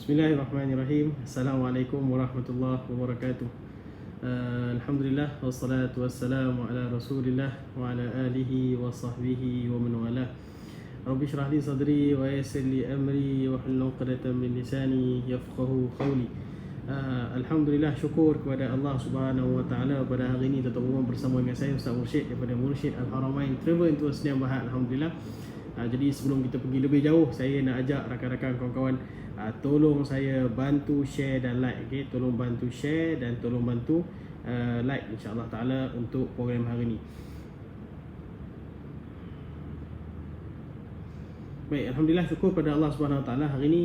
Bismillahirrahmanirrahim. Assalamualaikum warahmatullahi wabarakatuh. Alhamdulillah wassalatu wassalamu ala Rasulillah wa ala alihi wa sahbihi wa man walah. Rabbi shrah li sadri wa yassir li amri wa hlul 'uqdatam min lisani yafqahu qawli. Alhamdulillah, syukur kepada Allah Subhanahu wa taala pada hari ini tuan-tuan bersama dengan saya Ustaz Mursyid daripada Mursyid Al-Haramain Travel and Tours Sdn Bhd. Alhamdulillah. Jadi sebelum kita pergi lebih jauh, saya nak ajak rakan-rakan kawan-kawan tolong saya bantu share dan like, okey? Tolong bantu share dan tolong bantu like insya-Allah taala untuk program hari ini. Baik, alhamdulillah, syukur pada Allah Subhanahu wa taala hari ini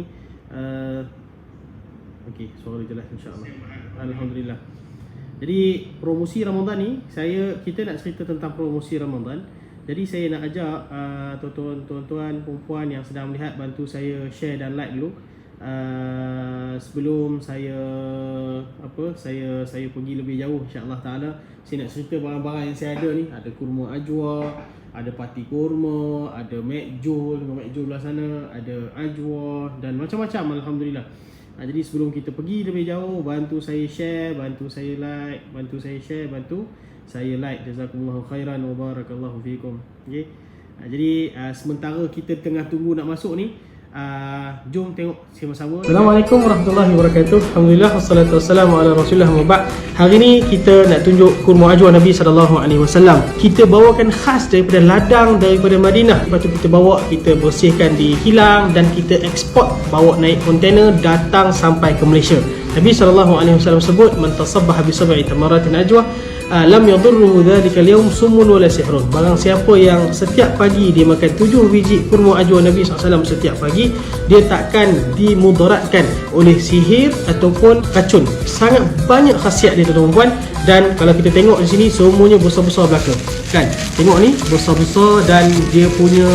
okey, suara jelas insya-Allah. Alhamdulillah. Jadi promosi Ramadan ni kita nak cerita tentang promosi Ramadan. Jadi saya nak ajak tuan-tuan perempuan yang sedang melihat bantu saya share dan like dulu. Sebelum saya pergi lebih jauh, insya-Allah taala saya nak cerita barang-barang yang saya ada ni. Ada kurma ajwa, ada pati kurma, ada mekjul belah sana, ada ajwa dan macam-macam, alhamdulillah. Jadi sebelum kita pergi lebih jauh, bantu saya share, bantu saya like, bantu saya share, bantu saya like. Jazakumullahu khairan wa barakallahu fikum. Okey. Jadi sementara kita tengah tunggu nak masuk ni, jom tengok sama-sama. Assalamualaikum warahmatullahi wabarakatuh. Alhamdulillah wassalatu wassalamu ala Rasulillah wa ba'd. Hari ni kita nak tunjuk kurma ajwa Nabi sallallahu alaihi wasallam. Kita bawakan khas daripada ladang daripada Madinah. Lepas tu kita bawa, kita bersihkan di kilang dan kita ekspor, bawa naik kontainer datang sampai ke Malaysia. Nabi sallallahu alaihi wasallam sebut, man tasabbaha bi sab'i tamaratin ajwa lam yadurruhu dhalika al-yawm summun wala sihrun. Barang siapa yang setiap pagi dia makan 7 biji kurma ajwa Nabi SAW setiap pagi, dia takkan dimudaratkan oleh sihir ataupun racun. Sangat banyak khasiat dia tuan-tuan. Dan kalau kita tengok di sini, semuanya besar-besar belaka. Kan? Tengok ni, besar-besar dan dia punya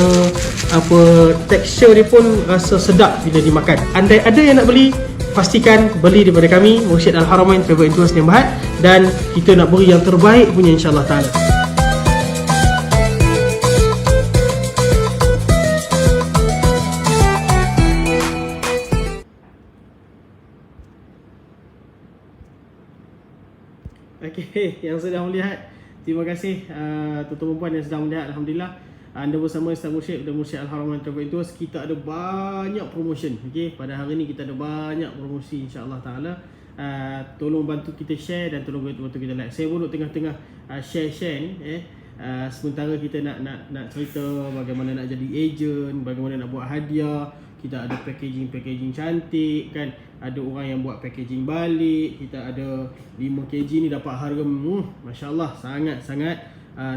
tekstur dia pun rasa sedap bila dimakan. Andai ada yang nak beli, pastikan beli daripada kami, Mursyid Al-Haramain Travel and Tours Sdn Bhd, dan kita nak beri yang terbaik punya insya-Allah taala. Okey, yang sedang melihat, terima kasih tuan-tuan puan yang sedang melihat. Alhamdulillah, anda bersama Ustaz Mursyid dan Mursyid Al-Haramain Travel and Tours. Kita ada banyak promotion. Okey, pada hari ni kita ada banyak promosi insya-Allah taala. Tolong bantu kita share dan tolong bantu kita like. Saya pun tengah-tengah share ni sementara kita nak cerita bagaimana nak jadi ejen, bagaimana nak buat hadiah. Kita ada packaging cantik kan. Ada orang yang buat packaging balik. Kita ada 5 kg ni dapat harga masya-Allah sangat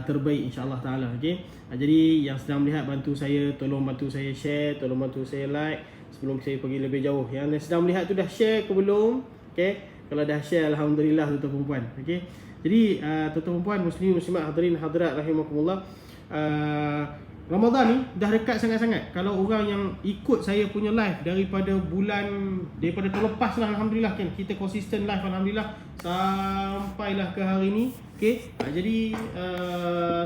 terbaik insya-Allah taala. Okey. Jadi yang sedang melihat, bantu saya, tolong bantu saya share, tolong bantu saya like sebelum saya pergi lebih jauh. Yang sedang melihat tu dah share ke belum? Okey. Kalau dah share, alhamdulillah tuan-tuan puan. Okey. Jadi tuan-tuan puan, muslimin muslimat, hadirin hadirat rahimakumullah. Ramadan ni dah dekat sangat-sangat. Kalau orang yang ikut saya punya live daripada tahun lepas lah, alhamdulillah kan, kita konsisten live alhamdulillah sampailah ke hari ni. Okey. Jadi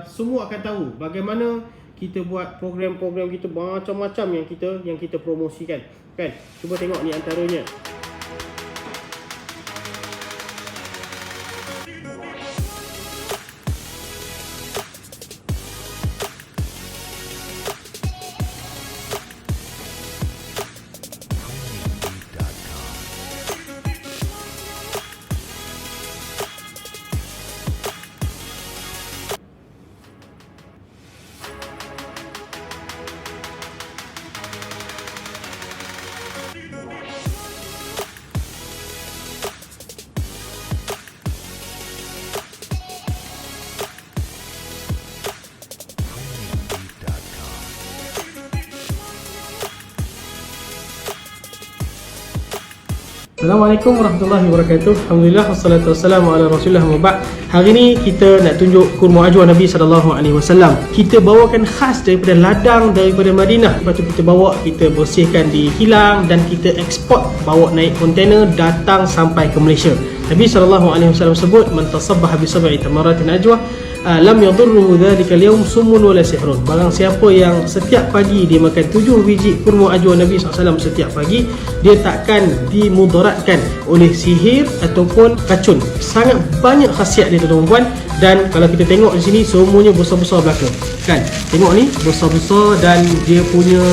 semua akan tahu bagaimana kita buat program-program kita, macam-macam yang kita promosikan kan. Cuba tengok ni antaranya. Assalamualaikum warahmatullahi wabarakatuh. Alhamdulillah wassalatu wassalamu ala Rasulillah wa ba'd. Hari ni kita nak tunjuk kurma ajwa Nabi sallallahu alaihi wasallam. Kita bawakan khas daripada ladang daripada Madinah. Lepas tu kita bawa, kita bersihkan di kilang dan kita ekspor, bawa naik kontainer datang sampai ke Malaysia. Nabi sallallahu alaihi wasallam sebut, man tasabbaha bi sab'i tamaratin ajwa lam yadurruhu dhalika al-yawm summun wala sihrun. Barang siapa yang setiap pagi dia makan 7 biji kurma ajwa Nabi SAW setiap pagi, dia takkan dimudaratkan oleh sihir ataupun racun. Sangat banyak khasiat dia tuan-tuan. Dan kalau kita tengok di sini semuanya besar-besar belaka. Kan? Tengok ni besar-besar dan dia punya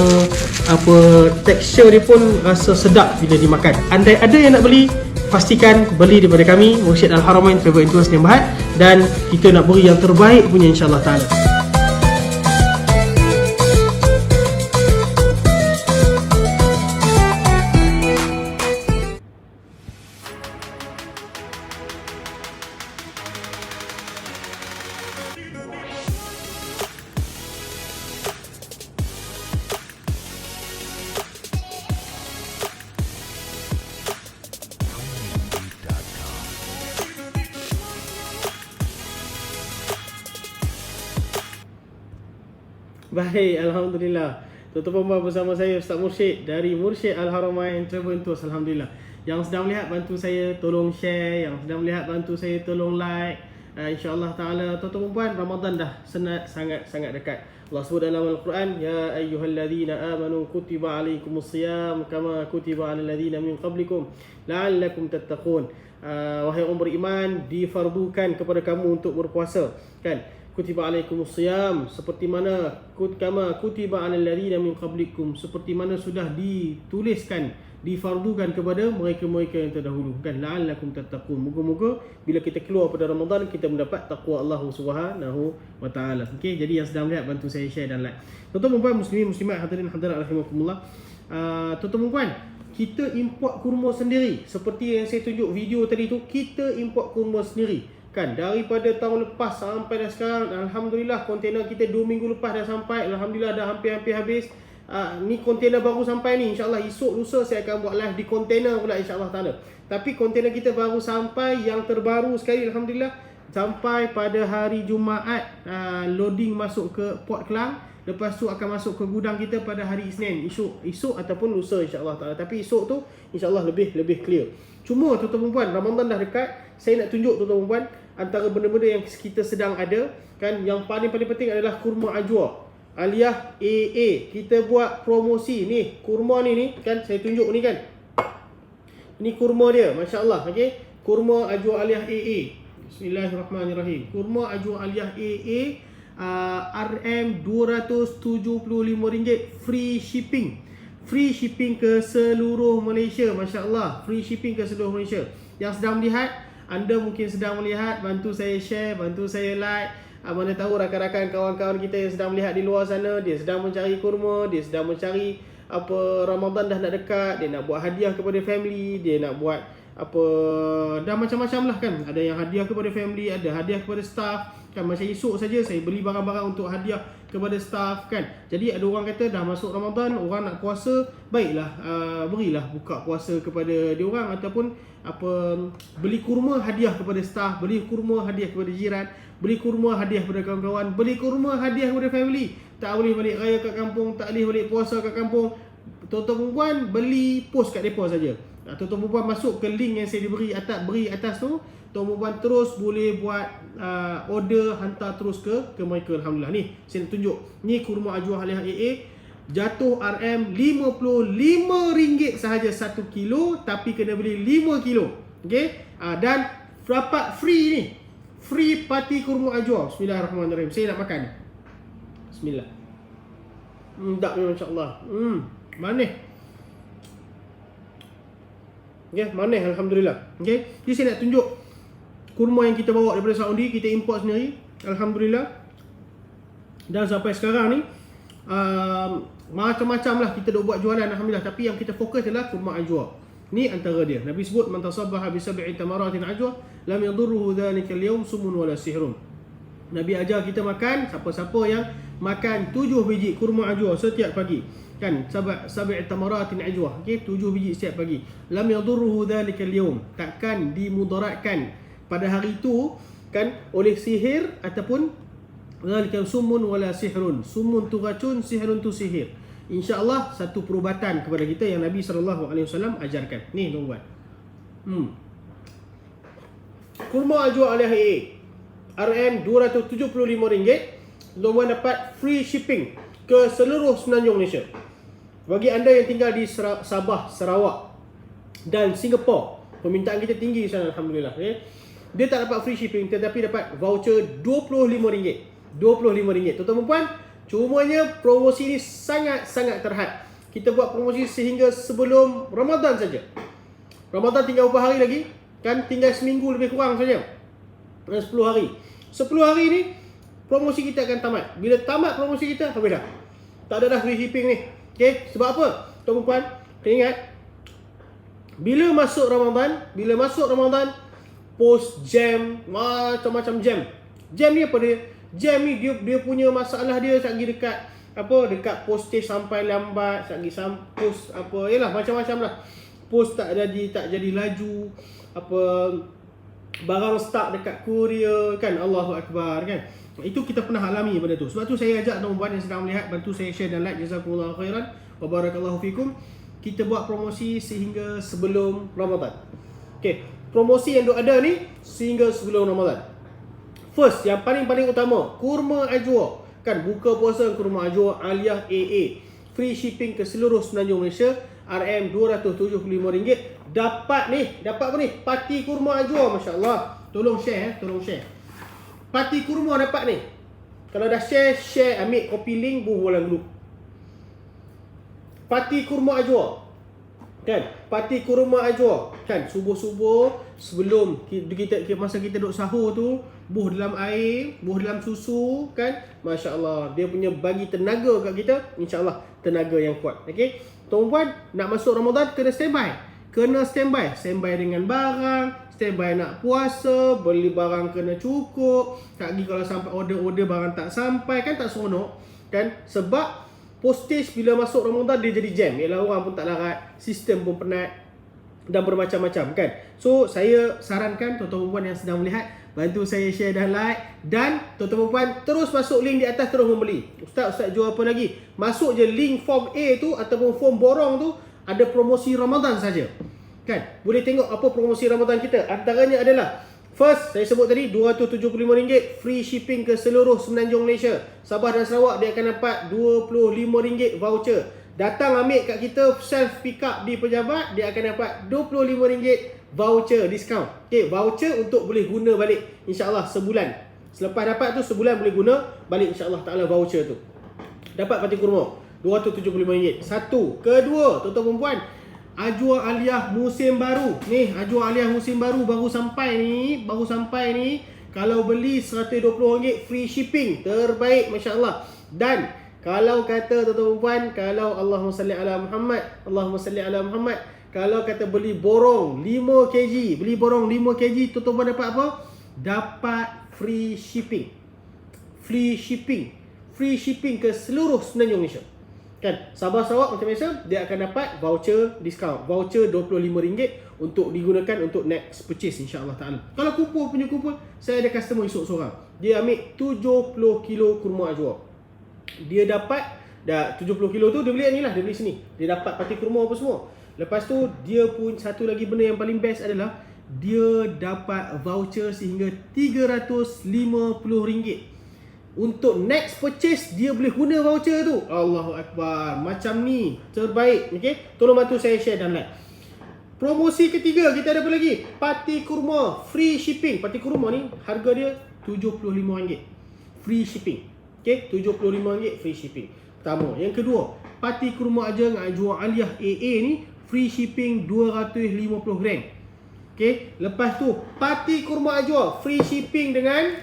tekstur dia pun rasa sedap bila dimakan. Andai ada yang nak beli, pastikan beli daripada kami Mursyid Al-Haramain Travel and Tours Sdn Bhd, dan kita nak beri yang terbaik punya insya-Allah taala. Baik, Alhamdulillah. Tuan-tuan bersama saya Ustaz Mursyid dari Mursyid Al-Haramain Travel and Tours. Alhamdulillah. Yang sedang melihat bantu saya tolong share, yang sedang melihat bantu saya tolong like. InsyaAllah ta'ala tuan-tuan Ramadan dah sangat dekat. Allah sebut dalam Al-Quran, ya ayyuhalladzina amanu kutiba alaikumus siyam kama kutiba alal ladzina min qablikum la'allakum tattaqun. Wahai orang beriman, difardukan kepada kamu untuk berpuasa, kan? Kutiba alaikumus siyam, seperti mana kama kutiba alal ladzina min qablikum, seperti mana sudah dituliskan, difardukan kepada mereka-mereka yang terdahulu, kan? La'allakum tattaqun. Moga-moga bila kita keluar pada Ramadan kita mendapat takwa Allah Subhanahu wa taala. Okey, jadi yang sedang melihat bantu saya share dan like. Tuan-tuan puan muslimin muslimat hadirin hadirat rahimakumullah. Tuan-tuan puan, kita import kurma sendiri. Seperti yang saya tunjuk video tadi tu, kita import kurma sendiri. Kan, daripada tahun lepas sampai dah sekarang, alhamdulillah kontainer kita 2 minggu lepas dah sampai. Alhamdulillah dah hampir-hampir habis. Ni kontainer baru sampai ni. InsyaAllah esok lusa saya akan buat live di kontainer pula insyaAllah ta'ala. Tapi kontainer kita baru sampai, yang terbaru sekali alhamdulillah, sampai pada hari Jumaat. Loading masuk ke Port Klang. Lepas tu akan masuk ke gudang kita pada hari Isnin. Esok ataupun lusa insyaAllah ta'ala. Tapi esok tu insyaAllah lebih clear. Cuma tuan-tuan puan, Ramadan dah dekat. Saya nak tunjuk tuan-tuan puan, antara benda-benda yang kita sedang ada, kan, yang paling penting adalah kurma ajwa alias AA. Kita buat promosi ni, kurma ni kan, saya tunjuk ni kan. Ni kurma dia, masya-Allah, okey. Kurma ajwa alias AA. Bismillahirrahmanirrahim. Kurma ajwa alias AA, RM275, free shipping. Free shipping ke seluruh Malaysia, masya-Allah. Free shipping ke seluruh Malaysia. Yang sedang melihat, anda mungkin sedang melihat, bantu saya share, bantu saya like. Mana tahu rakan-rakan kawan-kawan kita yang sedang melihat di luar sana, dia sedang mencari kurma, dia sedang mencari Ramadan dah nak dekat, dia nak buat hadiah kepada family, dia nak buat dah macam-macam lah, kan. Ada yang hadiah kepada family, ada hadiah kepada staff, kan. Macam esok saja saya beli barang-barang untuk hadiah kepada staff, kan. Jadi ada orang kata dah masuk Ramadan, orang nak puasa, baiklah berilah buka puasa kepada dia orang, ataupun beli kurma hadiah kepada staff, beli kurma hadiah kepada jiran, beli kurma hadiah kepada kawan-kawan, beli kurma hadiah kepada family. Tak boleh balik raya kat kampung, tak boleh balik puasa kat kampung, tuan-tuan perempuan beli post kat depa saja. Tuan-tuan perempuan masuk ke link yang saya beri atas tu, tuan perempuan terus boleh buat order, hantar terus ke mereka. Alhamdulillah. Ni saya nak tunjuk, ni kurma ajwa alias AA, jatuh RM55 sahaja 1 kilo, tapi kena beli 5 kilo. Okey? Dan dapat free ni. Free party kurma ajwa. Bismillahirrahmanirrahim. Saya nak makan. Bismillah. Tak masya-Allah. Manis. Okey, manis alhamdulillah. Okey. Jadi saya nak tunjuk kurma yang kita bawa daripada Saudi, kita import sendiri. Alhamdulillah. Dan sampai sekarang ni macam-macam lah kita dah buat jualan alhamdulillah, tapi yang kita fokus adalah kurma ajwa. Ni antara dia. Nabi sebut man tasabbaha bi sab'i tamaratin ajwa lam yadurruhu dhalika al-yawm sumun wala sihrun. Nabi ajar kita makan, siapa-siapa yang makan 7 biji kurma ajwa setiap pagi, kan, sab'i tamaratin ajwa, okey, 7 biji setiap pagi, lam yadurruhu dhalika al-yawm, takkan dimudaratkan pada hari itu, kan, oleh sihir ataupun zalika sumun wala sihrun. Sumun tu racun, sihrun tu sihir. InsyaAllah satu perubatan kepada kita yang Nabi SAW ajarkan. Ni tuan-tuan. Kurma ajwa alias AA. RM275. Tuan-tuan dapat free shipping ke seluruh Semenanjung Malaysia. Bagi anda yang tinggal di Sabah, Sarawak dan Singapura, permintaan kita tinggi di sana, alhamdulillah. Okay? Dia tak dapat free shipping tetapi dapat voucher RM25. RM25. Tuan-tuan puan, cumanya promosi ini sangat-sangat terhad. Kita buat promosi sehingga sebelum Ramadan saja. Ramadan tinggal berapa hari lagi? Kan tinggal seminggu lebih kurang saja. 10 hari. 10 hari ni promosi kita akan tamat. Bila tamat promosi kita, habis dah. Tak ada dah free shipping ni. Okay? Sebab apa? Tuan-tuan, ingat, bila masuk Ramadan, post jam, macam-macam jam. Jam ni apa dia? Jam ni dia punya masalah dia sagi dekat dekat postage sampai lambat, sagi post yalah macam-macam lah. Post tak jadi laju, barang stuck dekat courier kan. Allahu Akbar kan. Itu kita pernah alami benda tu. Sebab tu saya ajak tuan-tuan yang sedang melihat, bantu saya share dan like. Jazakumullahu khairan wa barakallahu fikum. Kita buat promosi sehingga sebelum Ramadan. Okey, promosi yang ada ni sehingga sebelum Ramadan. First, yang paling utama, kurma ajwa. Kan buka puasa kurma ajwa Aliyah AA. Free shipping ke seluruh Semenanjung Malaysia. RM275. Dapat apa ni? Pati kurma ajwa, masya-Allah. Tolong share. Pati kurma dapat ni. Kalau dah share, ambil copy link, buang dulu. Pati kurma ajwa. Kan? Pati kurma ajwa. Kan? Subuh-subuh sebelum masa kita duduk sahur tu, buh dalam air, buh dalam susu kan. Masya-Allah, dia punya bagi tenaga kat kita, insya-Allah tenaga yang kuat. Okey. Tuan-tuan, nak masuk Ramadan kena standby. Standby dengan barang, standby nak puasa, beli barang kena cukup. Tak lagi kalau sampai order barang tak sampai kan, tak seronok kan. Sebab postage bila masuk Ramadan dia jadi jam. Ialah orang pun tak larat, sistem pun penat dan bermacam-macam kan. So saya sarankan tuan-tuan puan yang sedang melihat, bantu saya share dan like. Dan tuan-tuan puan terus masuk link di atas, terus membeli. Ustaz jual apa lagi? Masuk je link form A tu ataupun form borong tu, ada promosi Ramadan saja kan. Boleh tengok apa promosi Ramadan kita. Antaranya adalah first, saya sebut tadi RM275 free shipping ke seluruh Semenanjung Malaysia. Sabah dan Sarawak dia akan dapat RM25 voucher. Datang ambil kat kita, self pick up di pejabat, dia akan dapat RM25 voucher diskaun. Okay, voucher untuk boleh guna balik insya-Allah sebulan. Selepas dapat tu sebulan boleh guna balik insya-Allah taala voucher tu. Dapat pati kurma RM275. Satu. Kedua, tuan-tuan dan puan, Ajwa Aliyah musim baru. Ni Ajwa Aliyah musim baru baru sampai ni. Kalau beli RM120 free shipping. Terbaik, masya-Allah. Dan kalau kata tuan-tuan puan, kalau Allahumma salli ala Muhammad, kalau kata beli borong 5 kg, tuan-tuan puan dapat apa? Dapat free shipping. Free shipping ke seluruh Semenanjung Malaysia. Kan, Sabah Sarawak macam biasa, dia akan dapat voucher diskaun. Voucher RM25 untuk digunakan untuk next purchase insya-Allah taala. Kalau kumpul, saya ada customer esok seorang. Dia ambil 70 kilo kurma ajwa. Dia dapat dah 70 kilo tu, dia beli sini. Dia dapat pati kurma apa semua. Lepas tu dia pun satu lagi benda yang paling best adalah dia dapat voucher sehingga RM350. Untuk next purchase dia boleh guna voucher tu. Allahu Akbar. Macam ni, terbaik. Okey, tolong bantu saya share dan like. Promosi ketiga kita ada apa lagi? Pati kurma free shipping. Pati kurma ni harga dia RM75. Free shipping. Okey, RM75 free shipping. Pertama. Yang kedua, pati kurma ajwa Aliyah AA ni free shipping 250 gram. Okey, lepas tu pati kurma ajwa free shipping dengan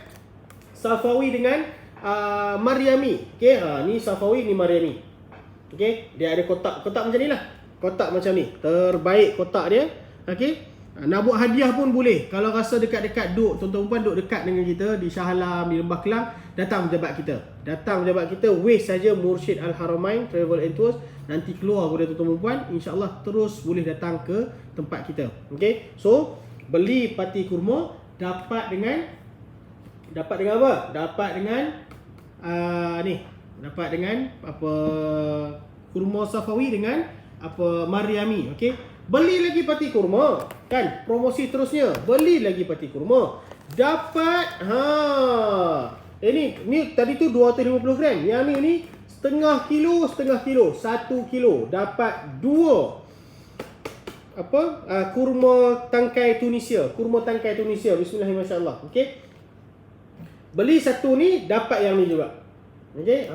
Safawi dengan Mariami. Okey, ni Safawi, ni Mariami. Okey, dia ada kotak macam ni lah. Kotak macam ni. Terbaik kotak dia. Okey. Nak buat hadiah pun boleh. Kalau rasa dekat-dekat tuan-tuan puan duduk dekat dengan kita di Shah Alam, di Lembah Kelang, datang pejabat kita. Waste saja Mursyid Al-Haramain Travel and Tours. Nanti keluar kepada tuan-tuan puan, insya-Allah terus boleh datang ke tempat kita. Okey. So, beli pati kurma dapat dengan apa? Dapat dengan kurma Safawi dengan Mariami. Okey. Beli lagi pati kurma kan. Promosi terusnya, beli lagi pati kurma dapat ini tadi tu 250 gram. Yang ni setengah kilo, 1 kilo. Dapat 2 kurma tangkai Tunisia. Bismillahirrahmanirrahim. Okey. Beli satu ni dapat yang ni juga. Okey.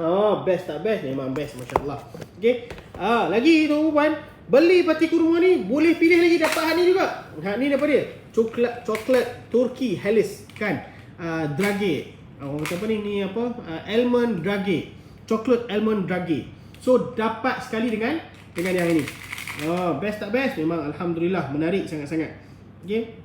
Best tak best? Memang best, masya-Allah. Okey. Lagi tuan-tuan, beli pati kurma ni boleh pilih lagi dapat hak ni juga. Hak ni daripada dia. Coklat Turki Halis kan. Drage. Orang kata apa ni? Ni apa? Almond Drage. Coklat almond Drage. So dapat sekali dengan yang ini. Best tak best? Memang alhamdulillah menarik sangat-sangat. Okey.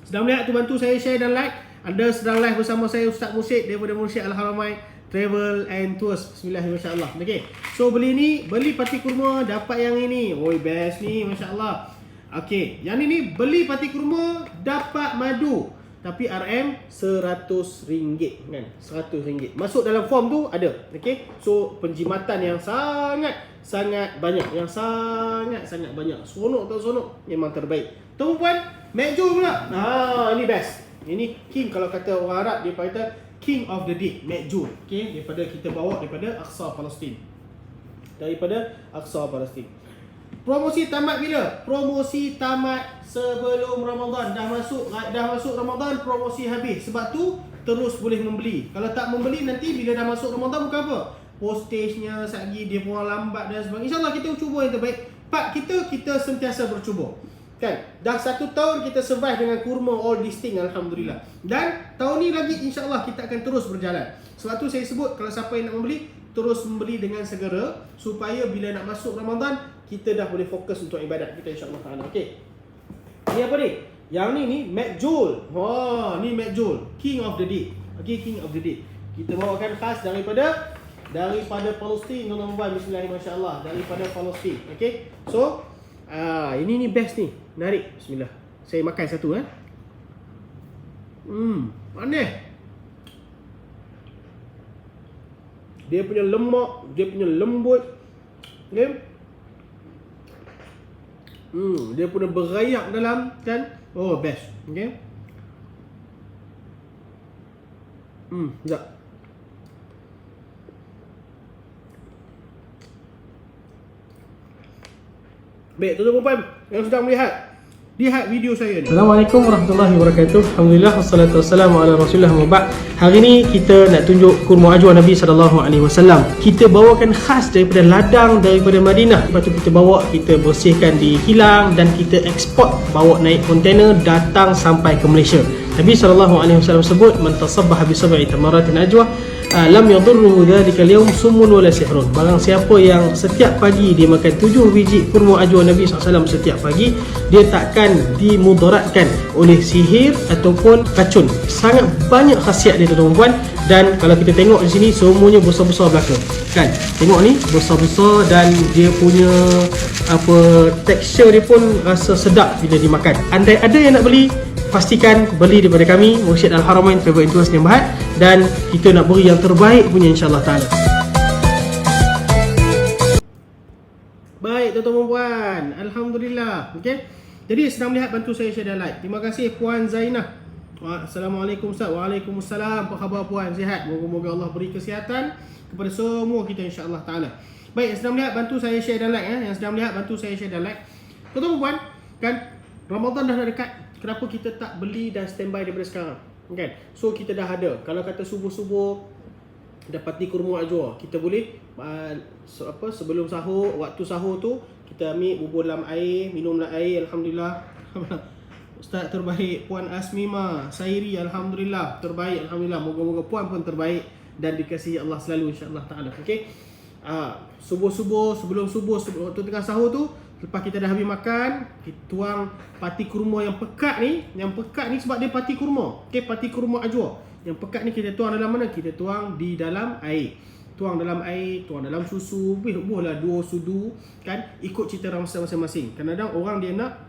Sedang melihat tu, bantu saya share dan like. Anda sedang live bersama saya Ustaz Mursyid daripada Mursyid Al-Haramain Travel and Tours. Bismillahirrahmanirrahim. Okey. So beli pati kurma dapat yang ini. Oi, best ni, masya-Allah. Okey, yang ini beli pati kurma dapat madu. Tapi RM RM100 kan. RM100. Masuk dalam form tu ada. Okey. So penjimatan yang sangat banyak, yang sangat banyak. Seronok tak seronok? Memang terbaik. Tuan-puan, Mekjul pula. Ini best. Ini king, kalau kata orang Arab dia kata king of the day, Mekjul. Okey, daripada kita bawa daripada Aqsa Palestin. Promosi tamat bila? Promosi tamat sebelum Ramadan. Dah masuk Ramadan, promosi habis. Sebab tu terus boleh membeli. Kalau tak membeli nanti bila dah masuk Ramadan bukan apa? Postage-nya satgi dia pun lambat dan sebagainya. InsyaAllah kita cuba yang terbaik. Part kita sentiasa bercuba. Kan? Dah 1 tahun kita survive dengan kurma all distinct, alhamdulillah. Dan tahun ni lagi insyaAllah kita akan terus berjalan. Sebab tu saya sebut kalau siapa yang nak membeli, terus membeli dengan segera supaya bila nak masuk Ramadan kita dah boleh fokus untuk ibadat kita, insya-Allah taala. Okey. Ni apa ni? Yang ni Mekjul. Ni Mekjul, king of the day. Okey, king of the day. Kita bawakan khas daripada Palestin, tuan-tuan. Bismillahirrahmanirrahim. Daripada Palestin. Okey. So, ini best ni. Menarik. Bismillah. Saya makan satu manis. Dia punya lemak, dia punya lembut. Okay? Dia punya berayak dalam kan. Best. Okay? Sekejap. Baik, tuan-tuan yang sedang lihat video saya ni. Assalamualaikum warahmatullahi wabarakatuh. Alhamdulillah wassalatu wassalamu ala Rasulillah wa ba'd. Hari ni kita nak tunjuk kurma ajwa Nabi SAW. Kita bawakan khas daripada ladang daripada Madinah. Lepas tu kita bawa, kita bersihkan di kilang dan kita eksport, bawa naik kontainer datang sampai ke Malaysia. Nabi SAW sebut, man tasabbaha bi sab'i tamaratin ajwa lam yadurruhu dhalika al-yawm summun wala sihrun. Barang siapa yang setiap pagi dia makan 7 biji kurma ajwa Nabi SAW setiap pagi, dia takkan dimudaratkan oleh sihir ataupun racun. Sangat banyak khasiat dia, tuan-tuan. Dan kalau kita tengok di sini semuanya besar-besar belaka. Kan? Tengok ni besar-besar dan dia punya tekstur dia pun rasa sedap bila dimakan. Andai ada yang nak beli, pastikan beli daripada kami Mursyid Al-Haramain Travel and Tours Sdn Bhd, dan kita nak beri yang terbaik punya, insya-Allah taala. Baik tuan-tuan puan, alhamdulillah. Okey. Jadi sedang melihat, bantu saya share dan like. Terima kasih Puan Zainah. Assalamualaikum Ustaz. Waalaikumsalam. Apa khabar puan? Sihat? Moga-moga Allah beri kesihatan kepada semua kita, insya-Allah taala. Baik, yang sedang melihat bantu saya share dan like Yang sedang melihat bantu saya share dan like. Tuan-tuan puan, kan Ramadan dah dekat. Kenapa kita tak beli dan standby daripada sekarang? Kan? So kita dah ada. Kalau kata subuh-subuh dapati kurma ajwa, kita boleh sebelum sahur, waktu sahur tu kita ambil, bubur dalam air, minum dalam air. Alhamdulillah. Ustaz terbaik. Puan Asmima Sairi, alhamdulillah terbaik. Alhamdulillah. Moga-moga puan pun terbaik dan dikasihi Allah selalu, insya-Allah taala. Okey. Subuh-subuh, sebelum subuh, waktu tengah sahur tu, lepas kita dah habis makan, kita tuang pati kurma yang pekat ni. Yang pekat ni sebab dia pati kurma. Okey, pati kurma ajwa. Yang pekat ni kita tuang dalam mana? Kita tuang di dalam air. Tuang dalam air, tuang dalam susu. Buahlah 2 sudu kan. Ikut cita rasa masing-masing. Kadang-kadang orang dia nak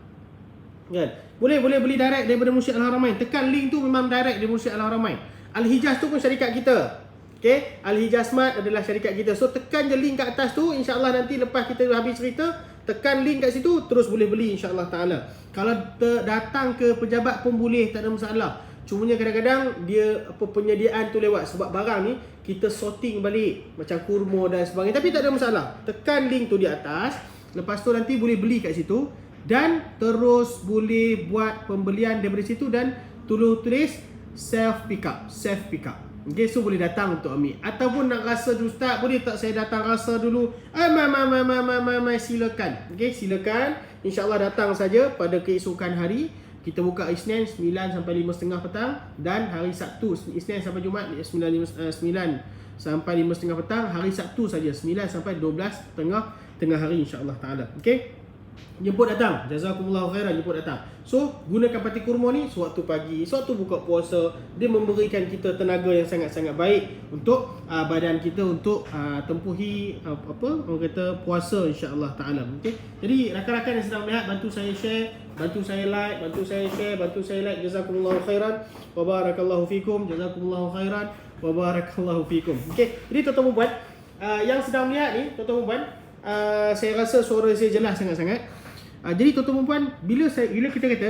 kan. Boleh beli direct daripada Mursyid Al-Haramain. Tekan link tu, memang direct dari Mursyid Al-Haramain. Al-Hijaz tu pun syarikat kita. Okey, Al-Hijaz Smart adalah syarikat kita. So tekan je link kat atas tu, insya-Allah nanti lepas kita habis cerita, tekan link kat situ, terus boleh beli, insya-Allah taala. Kalau datang ke pejabat pun boleh, tak ada masalah. Cumanya kadang-kadang dia penyediaan tu lewat sebab barang ni kita sorting balik macam kurma dan sebagainya, tapi tak ada masalah. Tekan link tu di atas, lepas tu nanti boleh beli kat situ dan terus boleh buat pembelian daripada situ dan tulis self pick up. Okay, so boleh datang untuk ambil. Ataupun nak rasa dulu, Ustaz, boleh tak saya datang rasa dulu? Silakan. Okay, silakan. InsyaAllah datang saja pada keesokan hari. Kita buka Isnin 9 sampai 5.30 petang dan hari Sabtu Isnin sampai Jumaat 9 sampai 5.30 petang, hari Sabtu saja 9 sampai 12 tengah hari insya-Allah taala. Okey. Jemput datang. Jazakumullahu khairan, jemput datang. So, gunakan pati kurma ni sewaktu pagi, sewaktu buka puasa. Dia memberikan kita tenaga yang sangat-sangat baik untuk badan kita untuk tempuhi orang kata puasa insya-Allah taala. Okey. Jadi rakan-rakan yang sedang melihat, bantu saya share, bantu saya like, bantu saya share, bantu saya like. Jazakumullahu khairan wa barakallahu fikum. Jazakumullahu khairan wa barakallahu fikum. Okey. Jadi tuan-tuan puan, yang sedang melihat ni, tuan-tuan puan, saya rasa suara saya jelas sangat-sangat. Jadi tuan-tuan puan, bila kita kata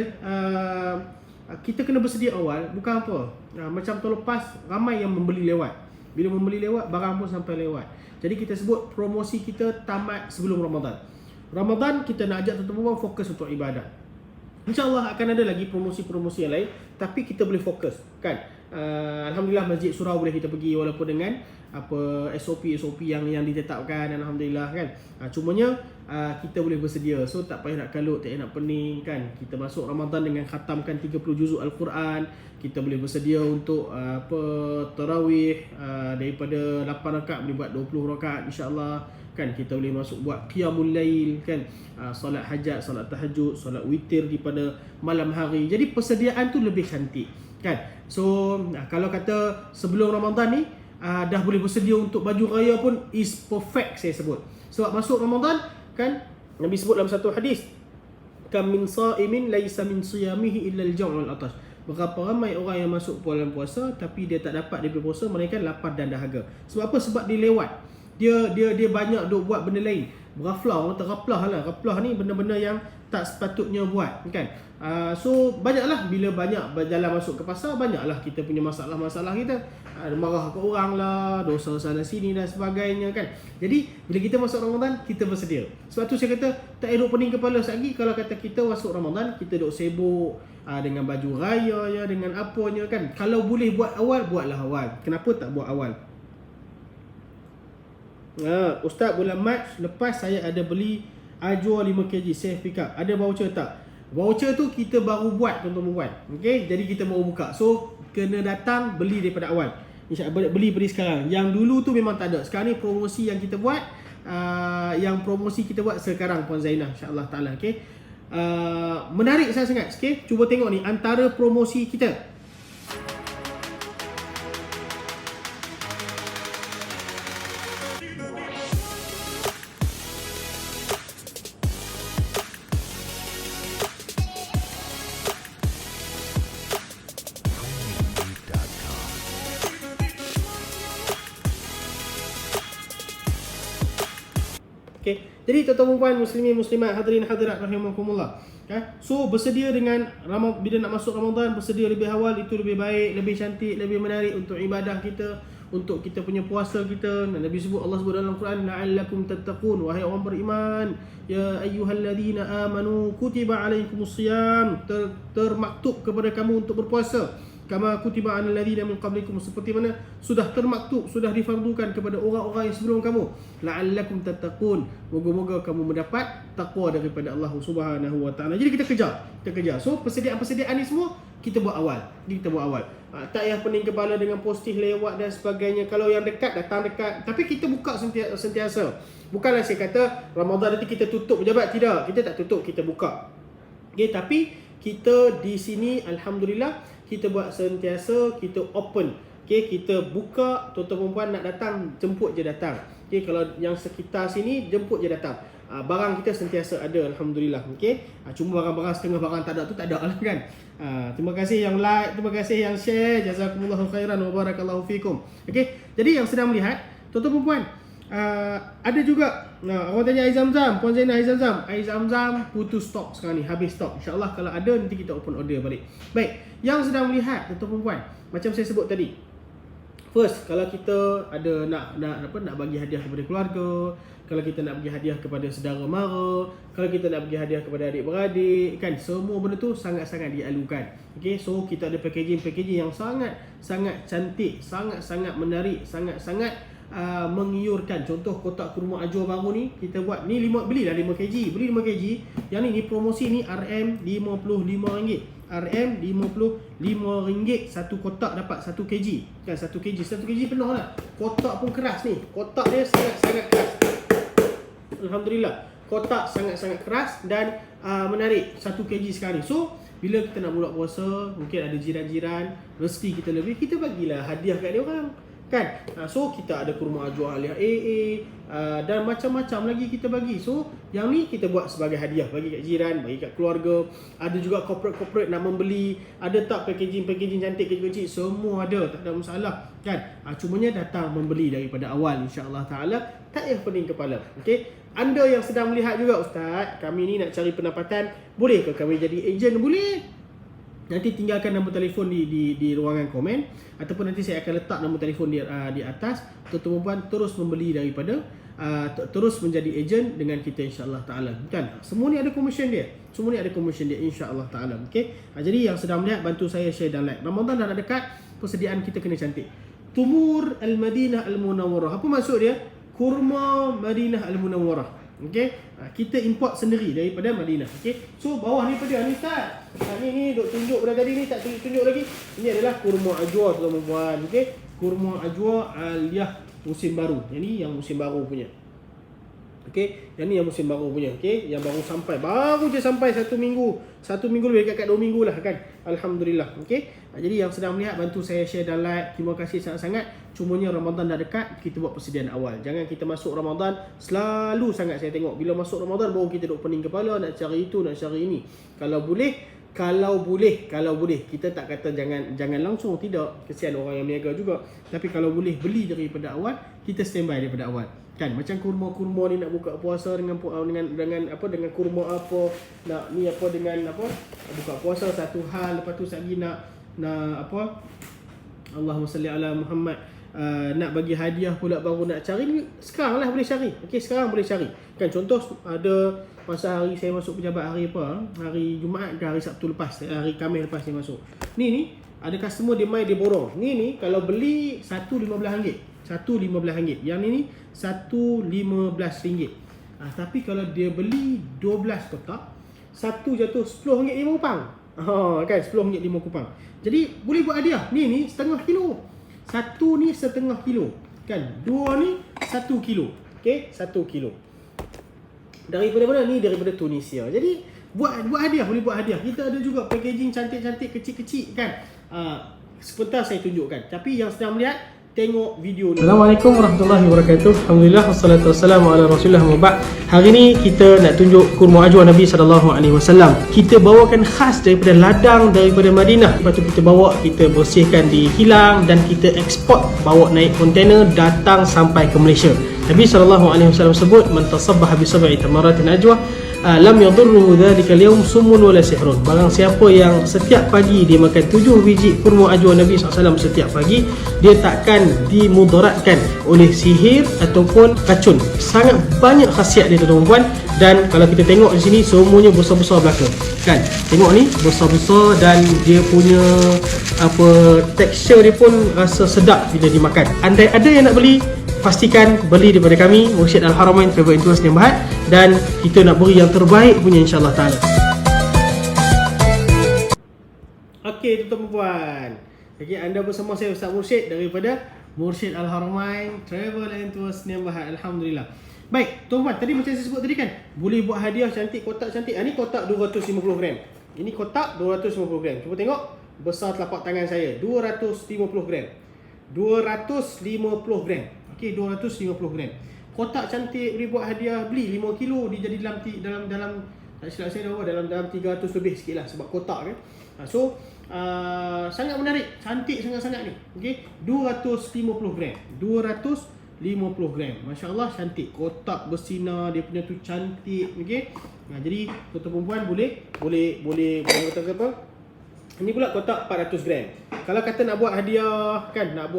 kita kena bersedia awal, bukan apa. Macam tahun lepas ramai yang membeli lewat. Bila membeli lewat, barang pun sampai lewat. Jadi kita sebut promosi kita tamat sebelum Ramadan. Ramadan kita nak ajak tuan-tuan puan fokus untuk ibadah. InsyaAllah akan ada lagi promosi-promosi yang lain, tapi kita boleh fokus, kan? Alhamdulillah Masjid Surau boleh kita pergi walaupun dengan SOP yang ditetapkan, alhamdulillah, kan. Cumanya kita boleh bersedia, so tak payah nak kalut, tak payah nak pening, kan. Kita masuk Ramadan dengan khatamkan 30 juzuk Al-Quran. Kita boleh bersedia untuk tarawih daripada 8 rakaat boleh buat 20 rakaat insya-Allah, kan. Kita boleh masuk buat qiyamul lail, kan. Solat hajat, solat tahajud, solat witir di pada malam hari. Jadi persediaan tu lebih cantik, kan. So kalau kata sebelum Ramadan ni dah boleh bersedia untuk baju raya pun is perfect, saya sebut. Sebab masuk Ramadan, kan, Nabi sebut dalam satu hadis, kam min sa'imin laisa min siyamihi illa al-ju' wal atash. Berapa ramai orang yang masuk bulan puasa tapi dia tak dapat daripada puasa melainkan lapar dan dahaga. Sebab apa? Sebab dia lewat. Dia banyak duk buat benda lain. Beraflah, orang kata raplah lah. Raplah ni benda-benda yang tak sepatutnya buat, kan. So banyaklah, bila banyak berjalan masuk ke pasar, banyaklah kita punya masalah-masalah kita. Marah ke orang lah, dosa sana sini dan sebagainya, kan. Jadi bila kita masuk Ramadan, kita bersedia. Sebab tu saya kata tak elok pening kepala lagi kalau kata kita masuk Ramadan kita duk sibuk dengan baju raya ya, dengan apanya, kan. Kalau boleh buat awal, buatlah awal. Kenapa tak buat awal? Ustaz, bulan Mac lepas saya ada beli Ajwa 5 kg safe pick up. Ada voucher tak? Voucher tu kita baru buat, tuan-tuan. Okey, jadi kita baru buka. So kena datang beli daripada awal. InsyaAllah beli sekarang. Yang dulu tu memang tak ada. Sekarang ni promosi yang kita buat, sekarang Puan Zainah, insya-Allah taala. Okey. Menarik sangat. Okey, cuba tengok ni antara promosi kita. Okay. Jadi tuan-tuan puan, muslimin muslimat, hadirin hadirat rahimakumullah. So bersedia dengan bila nak masuk Ramadan, bersedia lebih awal, itu lebih baik, lebih cantik, lebih menarik untuk ibadah kita, untuk kita punya puasa kita. Nabi sebut, Allah sebut dalam Quran, la'allakum tattaqun, wahai orang beriman, ya ayyuhalladzina amanu kutiba alaikumusiyam, termaktub kepada kamu untuk berpuasa, kama kutiba 'alal ladzina min qablikum, seperti mana sudah termaktub, sudah difardukan kepada orang-orang yang sebelum kamu, la'allakum tattaqun, moga-moga kamu mendapat takwa daripada Allah Subhanahu wa taala. Jadi kita kejar. So persediaan-persediaan ni semua kita buat awal. Tak payah pening kepala dengan posting lewat dan sebagainya. Kalau yang dekat, datang dekat. Tapi kita buka sentiasa. Bukanlah saya kata Ramadan nanti kita tutup pejabat, tidak. Kita tak tutup, kita buka. Okay, tapi kita di sini alhamdulillah kita buat sentiasa, kita open. Okay, kita buka, tuan-tuan perempuan nak datang, jemput je datang. Okay, kalau yang sekitar sini, jemput je datang. Barang kita sentiasa ada, alhamdulillah. Okay, cuma barang-barang setengah barang tak ada tu tak ada lah, kan. Terima kasih yang like, terima kasih yang share. Jazakumullahu khairan wa barakallahu fikum. Okay, jadi yang sedang melihat, tuan-tuan perempuan, Ada juga orang tanya air zam-zam, Puan Zainal, air zam-zam. Air zam-zam putus stok sekarang ni, habis stok. InsyaAllah kalau ada nanti kita open order balik. Baik, yang sedang melihat tuan-tuan puan, macam saya sebut tadi, first, kalau kita ada nak bagi hadiah kepada keluarga, kalau kita nak bagi hadiah kepada saudara mara, kalau kita nak bagi hadiah kepada adik-beradik, kan, semua benda tu sangat-sangat dialukan. Okey, so kita ada packaging yang sangat-sangat cantik, sangat-sangat menarik, sangat-sangat mengiurkan. Contoh kotak kurma ajwa baru ni kita buat ni, belilah 5 kg, beli 5 kg. Yang ni promosi ni RM55. RM55 satu kotak dapat 1 kg. Kan 1 kg penuh lah. Kotak pun keras ni. Kotak dia sangat-sangat keras. Alhamdulillah. Kotak sangat-sangat keras dan menarik 1 kg sekali. So bila kita nak buat puasa, mungkin ada jiran-jiran, rezeki kita lebih, kita bagilah hadiah kat dia orang. Kan? So kita ada kurma ajwa aliyah AA dan macam-macam lagi kita bagi. So yang ni kita buat sebagai hadiah, bagi kat jiran, bagi kat keluarga. Ada juga corporate nak membeli, ada tak packaging cantik kecil-kecil, semua ada, tak ada masalah. Kan? Cumanya datang membeli daripada awal, insya-Allah taala, tak payah pening kepala. Okey, anda yang sedang melihat juga, Ustaz, kami ni nak cari pendapatan, boleh ke kami jadi ejen? Boleh. Nanti tinggalkan nombor telefon di ruangan komen, ataupun nanti saya akan letak nombor telefon di atas. Tuan-tuan puan terus membeli daripada terus menjadi ejen dengan kita, insya-Allah taala. Kan? Semua ni ada commission dia. Insya-Allah taala. Okey. Jadi yang sedang melihat, bantu saya share dan like. Ramadan dah nak dekat, persediaan kita kena cantik. Tumur Al-Madinah Al-Munawwarah. Apa maksud dia? Kurma Madinah Al-Munawwarah. Okey, kita import sendiri daripada Madinah. Okey, so bawah ni pada ni Ustaz. Ni duk tunjuk pada tadi ni, tak tunjuk lagi. Ini adalah kurma ajwa, tuan-tuan. Okey, kurma ajwa aliyah musim baru. Yang ni yang musim baru punya. Okey, yang ni yang musim baru punya. Okey, yang baru je sampai 1 minggu. 1 minggu lebih dekat 2 minggu lah kan. Alhamdulillah. Okey. Jadi yang sedang melihat, bantu saya share dan like. Terima kasih sangat-sangat. Cumanya Ramadan dah dekat, kita buat persediaan awal. Jangan kita masuk Ramadan selalu sangat saya tengok. Bila masuk Ramadan baru kita duk pening kepala nak cari itu, nak cari ini. Kalau boleh, kita tak kata jangan langsung, tidak. Kesian orang yang niaga juga. Tapi kalau boleh beli daripada awal, kita standby daripada awal. Kan, macam kurma ni nak buka puasa dengan kurma apa, nak ni apa dengan apa, buka puasa satu hal, lepas tu lagi nak Allahumma salli ala Muhammad, nak bagi hadiah pula baru nak cari ni, sekarang lah boleh cari. Okey, sekarang boleh cari. Kan, contoh ada masa hari saya masuk pejabat, hari apa? Hari Jumaat ke hari Sabtu lepas, hari Khamis lepas saya masuk. Ni ada customer dia dia borong. Ni kalau beli RM1.15. RM1.15. Yang ni RM1.15. Tapi kalau dia beli 12 kotak, satu jatuh RM10.05. Kan, RM10.05. Jadi boleh buat hadiah. Ni setengah kilo. Satu ni setengah kilo. Kan, dua ni 1 kilo. Okey, 1 kilo. Daripada mana ni? Daripada Tunisia. Jadi buat hadiah, boleh buat hadiah. Kita ada juga packaging cantik-cantik kecil-kecil kan. Sebentar saya tunjukkan. Tapi yang sedang melihat, tengok video ni. Assalamualaikum warahmatullahi wabarakatuh. Alhamdulillah, wassalatu wassalamu ala Rasulillah wa ba'd. Hari ni kita nak tunjuk kurma ajwa Nabi SAW. Kita bawakan khas daripada ladang, daripada Madinah. Lepas tu kita bawa, kita bersihkan di kilang dan kita ekspor, bawa naik kontainer datang sampai ke Malaysia. Nabi SAW sebut, man tasabbaha bi sab'i tamaratin ajwa lam yadurruhu dhalika al-yawm summun wala sihrun. Barang siapa yang setiap pagi dia makan 7 biji kurma ajwa Nabi SAW setiap pagi, dia takkan dimudaratkan oleh sihir ataupun racun. Sangat banyak khasiat dia, tuan-tuan. Dan kalau kita tengok di sini, semuanya besar-besar belaka. Kan? Tengok ni, besar-besar dan dia punya tekstur dia pun rasa sedap bila dimakan. Andai ada yang nak beli, pastikan beli daripada kami, Mursyid Al-Haramain Travel and Tours Sdn Bhd, dan kita nak beri yang terbaik punya, insya-Allah taala. Okey, tuan-tuan puan. Okey, anda bersama saya Ustaz Mursyid daripada Mursyid Al-Haramain Travel and Tours Sdn Bhd. Alhamdulillah. Baik, tuan-tuan, tadi macam saya sebut tadi kan, boleh buat hadiah cantik, kotak cantik. Ni kotak 250 gram. Ini kotak 250 gram. Cuba tengok besar telapak tangan saya, 250 gram. 250 gram. Okey, 250 gram. Kotak cantik, boleh buat hadiah. Beli 5 kilo, dia jadi dalam tak silap saya dalam 300 lebih sikit lah, sebab kotak kan. So sangat menarik, cantik sangat-sangat ni. Okey, 250 gram. 250 50 gram. Masya-Allah cantik. Kotak bersinar, dia punya tu cantik. Okey. Jadi tuan-tuan perempuan boleh kata ini pula kotak 400 gram. Kalau kata nak buat hadiah kan, nak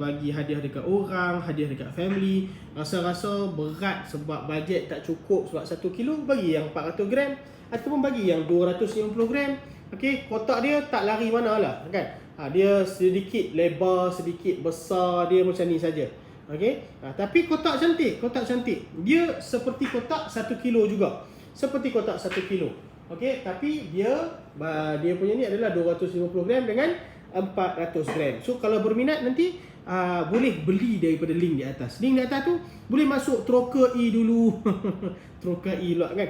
bagi hadiah dekat orang, hadiah dekat family, rasa berat sebab bajet tak cukup sebab 1 kilo, bagi yang 400 gram ataupun bagi yang 250 gram. Okey, kotak dia tak lari mana lah kan. Dia sedikit lebar, sedikit besar, dia macam ni saja. Okey. Tapi kotak cantik. Dia seperti kotak 1 kilo juga. Seperti kotak 1 kilo. Okey, tapi dia punya ni adalah 250 gram dengan 400 gram. So kalau berminat nanti boleh beli daripada link di atas. Link di atas tu boleh masuk Troker E dulu. Troker E pula kan.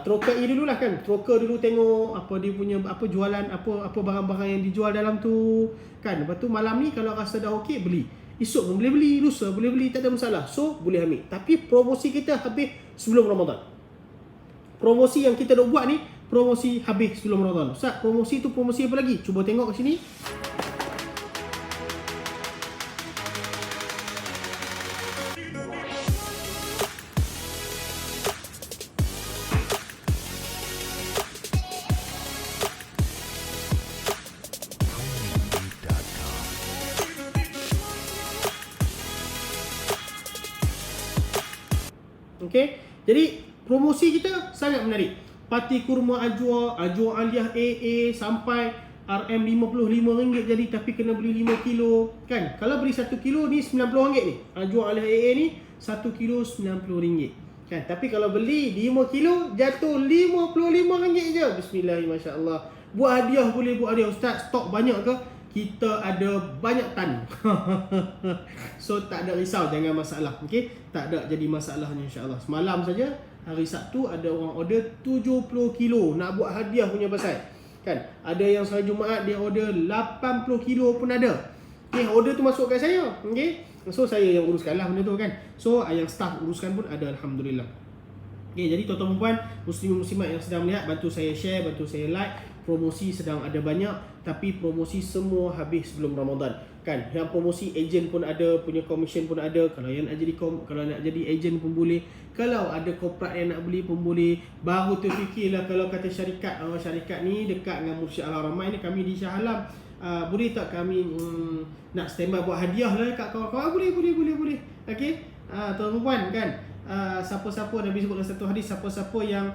Troker E dululah kan. Troker dulu tengok apa dia punya jualan, apa barang-barang yang dijual dalam tu kan. Lepas tu malam ni kalau rasa dah okey beli. Esok pun boleh beli, lusa boleh beli, tak ada masalah. So boleh ambil. Tapi promosi kita habis sebelum Ramadan. Promosi yang kita dah buat ni promosi habis sebelum Ramadan. Ustaz, promosi tu promosi apa lagi? Cuba tengok kat sini. Okey. Jadi promosi kita sangat menarik. Parti kurma ajwa aliyah AA sampai RM55 jadi, tapi kena beli 5 kilo kan. Kalau beli 1 kilo ni RM90 ni. Ajwa aliyah AA ni 1 kilo RM90 kan. Tapi kalau beli 5 kilo jatuh RM55 je. Bismillahirrahmanirrahim, masya-Allah. Buat hadiah boleh buat hadiah. Ustaz, stok banyak ke? Kita ada banyak tan. So tak ada risau, jangan masalah. Okey, tak ada jadi masalahnya insya-Allah. Semalam saja hari Sabtu ada orang order 70 kilo nak buat hadiah punya pasal. Kan? Ada yang hari Jumaat dia order 80 kilo pun ada. Okey, order tu masuk kat saya. Okey. So saya yang uruskanlah benda tu kan. So yang staff uruskan pun ada, alhamdulillah. Okey, jadi tuan-tuan puan, muslimin-muslimat yang sedang melihat, bantu saya share, bantu saya like. Promosi sedang ada banyak, tapi promosi semua habis sebelum Ramadan kan. Yang promosi ejen pun ada, punya komisen pun ada. Kalau yang nak jadi kalau nak jadi ejen pun boleh. Kalau ada korporat yang nak beli pun boleh. Baru terfikirlah kalau kata syarikat ni dekat dengan Mursyid Al-Haramai ni, kami di Shah Alam, boleh tak kami nak standby buat hadiah lah kat kawan-kawan? Boleh. Okey. Tuan-tuan kan, siapa-siapa Nabi sebut dalam satu hadis, siapa-siapa yang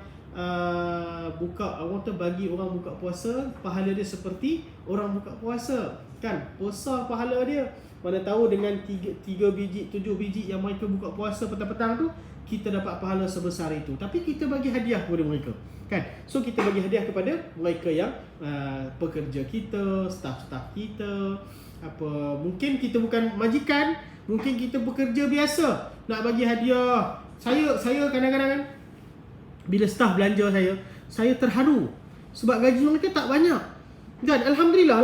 buka bagi orang buka puasa, pahala dia seperti orang buka puasa kan. Besar pahala dia. Mana tahu dengan 3 biji 7 biji yang mereka buka puasa petang-petang tu, kita dapat pahala sebesar itu. Tapi kita bagi hadiah kepada mereka kan. So kita bagi hadiah kepada mereka yang pekerja kita, staff kita, mungkin kita bukan majikan, mungkin kita bekerja biasa, nak bagi hadiah. Saya kadang-kadang kan, bila staff belanja saya terharu sebab gaji mereka tak banyak kan. Alhamdulillah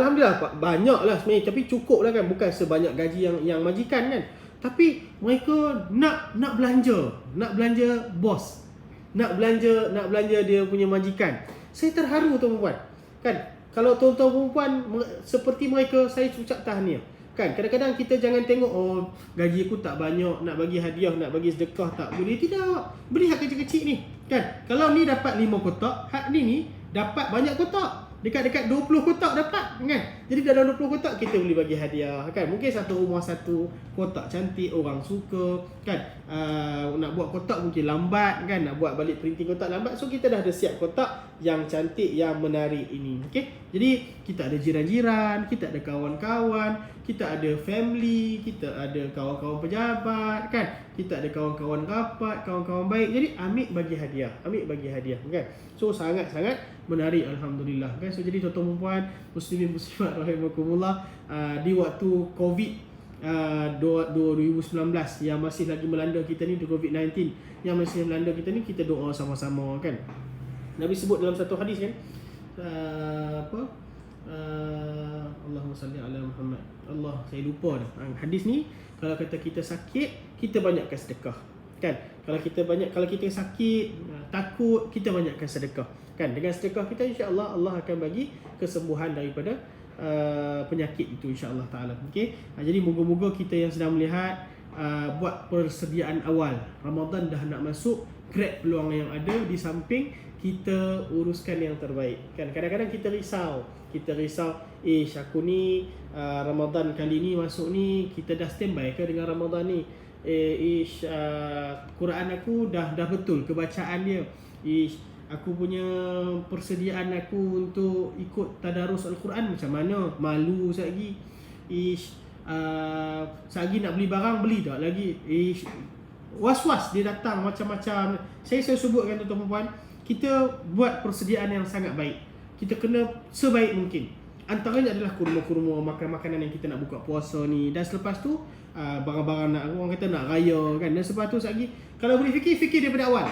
banyaklah sebenarnya, tapi cukup lah kan, bukan sebanyak gaji yang majikan kan. Tapi mereka nak belanja bos, nak belanja dia punya majikan. Saya terharu tuan-tuan kan. Kalau tuan-tuan perempuan seperti mereka, saya ucap tahniah kan. Kadang-kadang kita jangan tengok gaji aku tak banyak, nak bagi hadiah, nak bagi sedekah tak boleh. Tidak, beli hak kecil-kecil ni kan. Kalau ni dapat 5 kotak, hak ni dapat banyak kotak, dekat-dekat 20 kotak dapat kan. Jadi dalam 20 kotak kita boleh bagi hadiah kan. Mungkin satu rumah satu kotak cantik, orang suka kan. Nak buat kotak mungkin lambat kan, nak buat balik printing kotak lambat. So kita dah ada siap kotak yang cantik, yang menarik ini. Okey. Jadi kita ada jiran-jiran, kita ada kawan-kawan, kita ada family, kita ada kawan-kawan pejabat kan. Kita ada kawan-kawan rapat, kawan-kawan baik. Jadi ambil bagi hadiah kan. So sangat-sangat menarik, alhamdulillah kan. So jadi tuan-tuan puan, muslimin muslimat rahimakumullah, di waktu Covid 2019 yang masih lagi melanda kita ni, COVID-19 yang masih melanda kita ni, kita doa sama-sama kan. Nabi sebut dalam satu hadis kan, Allahumma salli ala Muhammad. Saya lupa dah. Hadis ni, kalau kata kita sakit, kita banyakkan sedekah kan. Kalau kita sakit, takut, kita banyakkan sedekah kan. Dengan sedekah kita, insya-Allah Allah akan bagi kesembuhan daripada penyakit itu insya-Allah taala. Okey. Jadi moga-moga kita yang sedang melihat buat persediaan awal. Ramadan dah nak masuk, grab peluang yang ada di samping kita uruskan yang terbaik. Kan kadang-kadang kita risau. Aku ni Ramadan kali ni masuk ni, kita dah standby ke dengan Ramadan ni? Quran aku dah betul kebacaan dia. Aku punya persediaan aku untuk ikut tadarus Al-Quran macam mana? Malu satgi. Satgi nak beli barang, beli tak lagi. Was-was dia datang macam-macam. Saya sebutkan tuan-tuan puan, kita buat persediaan yang sangat baik. Kita kena sebaik mungkin. Antaranya adalah kurma-kurma, makanan-makanan yang kita nak buka puasa ni. Dan selepas tu barang-barang nak, orang kata nak raya kan. Dan selepas tu satgi, kalau boleh fikir daripada awal.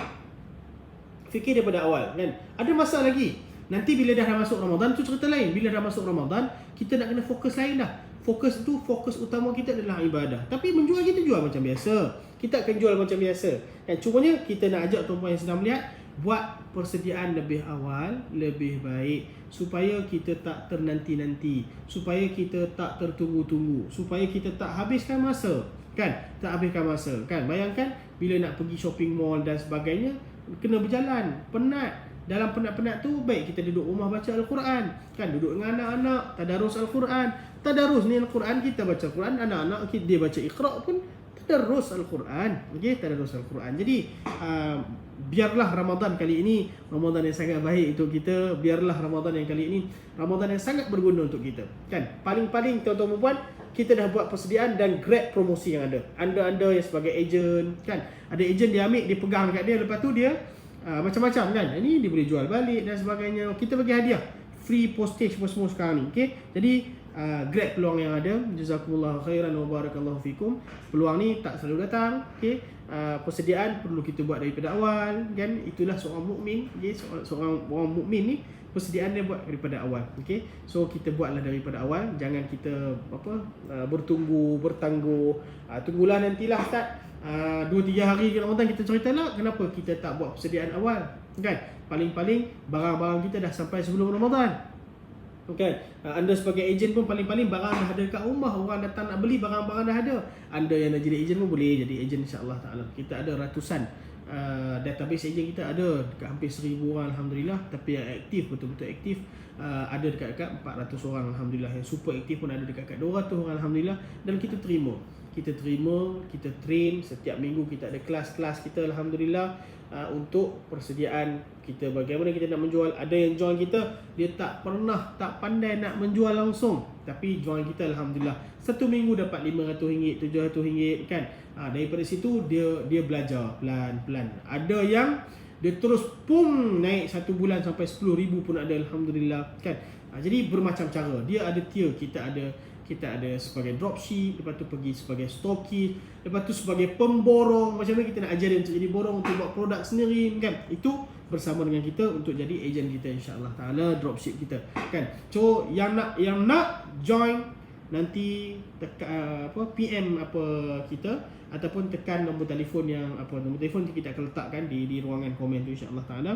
Fikir daripada awal kan. Ada masa lagi. Nanti bila dah masuk Ramadan tu cerita lain. Bila dah masuk Ramadan, kita nak kena fokus lain dah. Fokus utama kita adalah ibadah. Tapi menjual, kita jual macam biasa. Kita akan jual macam biasa. Dan cumanya kita nak ajak tuan-tuan yang sedang melihat, buat persediaan lebih awal, lebih baik, supaya kita tak ternanti-nanti, supaya kita tak tertunggu-tunggu, supaya kita tak habiskan masa. Kan? Tak habiskan masa. Kan? Bayangkan bila nak pergi shopping mall dan sebagainya, kena berjalan, penat. Dalam penat-penat tu, baik kita duduk rumah baca Al-Quran. Kan? Duduk dengan anak-anak, tadarus Al-Quran. Tadarus ni Al-Quran, kita baca Al-Quran, anak-anak dia baca Iqra pun tadarus Al-Quran. Okey, tadarus Al-Quran. Jadi biarlah Ramadan kali ini Ramadan yang sangat baik untuk kita. Biarlah Ramadan yang kali ini Ramadan yang sangat berguna untuk kita. Kan? Paling-paling tuan-tuan dan puan, kita dah buat persediaan dan grab promosi yang ada. Anda yang sebagai ejen kan, ada ejen dia ambil, dia pegang dekat dia, lepas tu dia macam-macam kan. Ini dia boleh jual balik dan sebagainya. Kita bagi hadiah, free postage semua sekarang ni. Okey. Jadi grab peluang yang ada. Jazakumullah khairan wa barakallahu fikum. Peluang ni tak selalu datang. Okey. Persediaan perlu kita buat daripada awal kan. Itulah seorang mukmin. Okay? Seorang orang mukmin ni persediaan dia buat daripada awal. Okey. So kita buatlah daripada awal. Jangan kita bertangguh. Tunggulah nantilah Ustaz. 2-3 hari Ramadan kita ceritalah kenapa kita tak buat persediaan awal. Kan? Paling-paling barang-barang kita dah sampai sebelum Ramadan. Kan? Anda sebagai ejen pun paling-paling barang dah ada dekat rumah. Orang datang nak beli, barang-barang dah ada. Anda yang nak jadi ejen pun boleh jadi ejen insya-Allah taala. Kita ada ratusan database ejen, kita ada dekat hampir 1000 orang alhamdulillah. Tapi yang aktif, betul-betul aktif, ada dekat 400 orang alhamdulillah. Yang super aktif pun ada dekat 200 orang alhamdulillah. Dan kita terima, kita train. Setiap minggu kita ada kelas-kelas kita alhamdulillah, untuk persediaan kita, bagaimana kita nak menjual. Ada yang jual kita, dia tak pandai nak menjual langsung, tapi jual kita alhamdulillah satu minggu dapat RM500, RM700 kan. Daripada situ dia belajar pelan-pelan. Ada yang dia terus naik satu bulan sampai 10,000 pun ada alhamdulillah kan. Jadi bermacam cara. Dia ada tier. Kita ada sebagai dropship, lepas tu pergi sebagai stokis, lepas tu sebagai pemborong. Macam mana kita nak ajar dia untuk jadi borong, untuk buat produk sendiri kan. Itu bersama dengan kita untuk jadi ejen kita insya-Allah taala, dropship kita kan. So yang nak join nanti PM kita ataupun tekan nombor telefon yang nombor telefon kita akan letakkan di ruangan komen tu insya-Allah taala.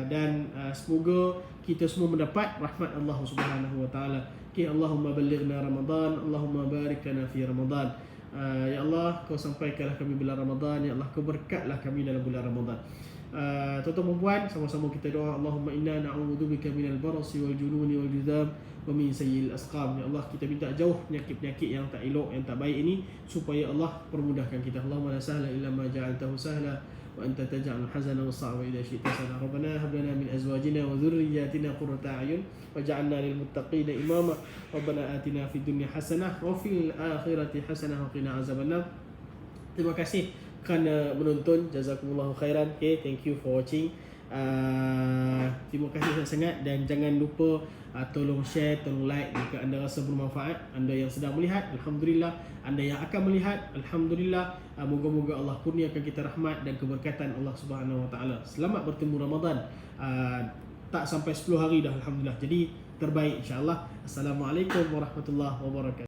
Dan semoga kita semua mendapat rahmat Allah Subhanahu wa taala. Okay, Allahumma ballighna Ramadan, Allahumma barik lana fi Ramadan. Ya Allah, kau sampaikanlah kami bulan Ramadan. Ya Allah, kau berkatlah kami dalam bulan Ramadan. Tuan-tuan dan puan, sama-sama kita doa. Allahumma inna na'udzubika minal barasi wal jununi wal judam wa min sayyi'il asqam. Ya Allah, kita minta jauh penyakit-penyakit yang tak elok, yang tak baik ini, supaya Allah permudahkan kita. Allahumma la sahla illa ma ja'altahu sahla wa anta taj'alul hazana was-sa'ba idza syi'ta sahla. Rabbana hab lana min azwajina wa dhurriyyatina qurrata a'yun waj'alna lil muttaqina imama. Rabbana atina fid dunya hasanah wa fil akhirati hasanah wa qina azabannar. Terima kasih kerana menonton. Jazakumullahu khairan. Okay, thank you for watching. Terima kasih sangat-sangat. Dan jangan lupa tolong share, tolong like jika anda rasa bermanfaat. Anda yang sedang melihat, alhamdulillah. Anda yang akan melihat, alhamdulillah. Moga-moga Allah kurniakan kita rahmat dan keberkatan Allah Subhanahu wa taala. Selamat bertemu Ramadan. Tak sampai 10 hari dah alhamdulillah. Jadi terbaik insya-Allah. Assalamualaikum warahmatullahi wabarakatuh.